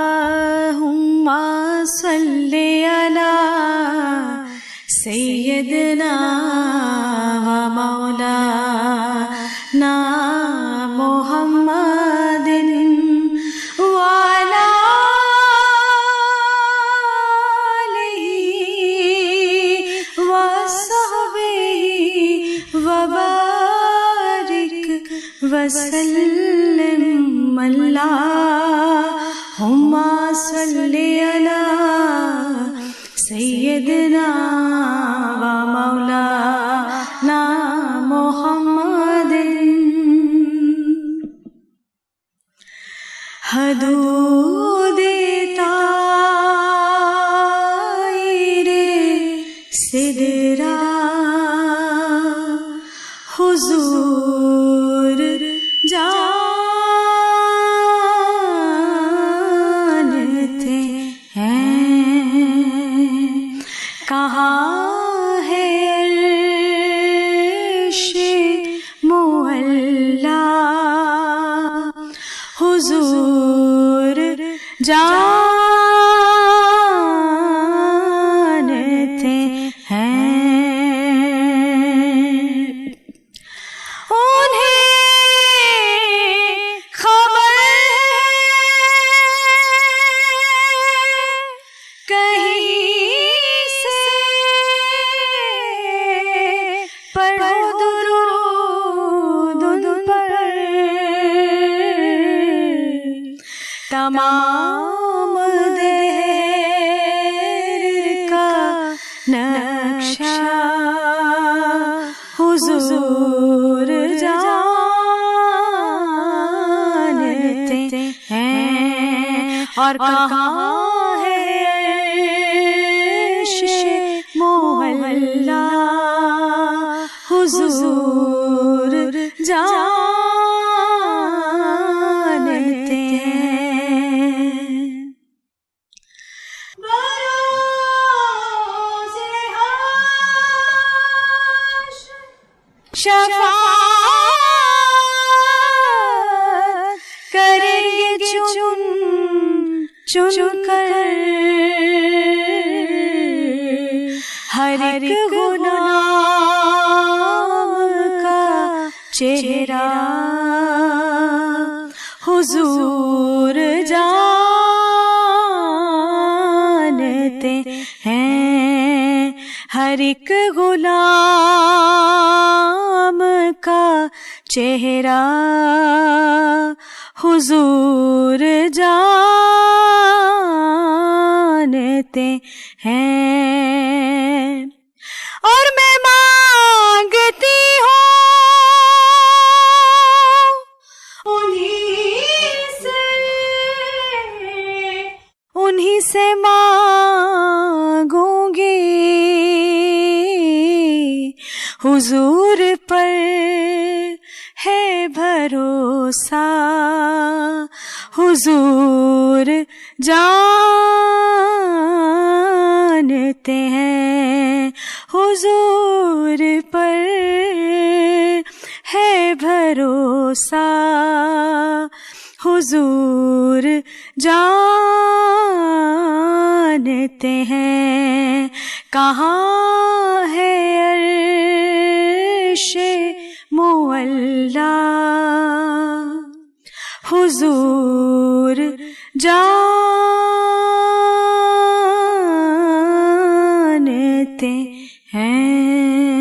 अल्लाहुम्मा सल्ली अला सय्यदना व मौलाना मुहम्मदिन व अला आलिहि व सहबिहि व बारिक व सल्लिम अल्लाहुम्मा सल्ली अला सय्यदना व मौलाना मुहम्मदिन। हदूदे ताइरे सिदरा हुजूर जानते हैं कहाँ है अर्श-ए मुअल्ला हुजूर जानते हैं। उन्हें खबर कहीं से पढ़ो दुरूद उन पर तमाम देर का नक्शा हुजूर जानते हैं। और कहाँ है अर्श-ए मुअल्ला हुजूर जानते हैं। बरोज़े हाशर शफ़ाअत करेंगे चुन चुन कर हर एक गुनाह का चेहरा हुजूर जानते हैं। हर एक गुलाम का चेहरा हुजूर जानते हैं। और मैं मांगती हूँ उन्हीं से मांगूंगी। हुजूर पर है भरोसा हुजूर जानते हैं। हुजूर पर है भरोसा हुजूर जानते हैं। कहाँ है अर्श-ए मुअल्ला हुजूर जानते हैं।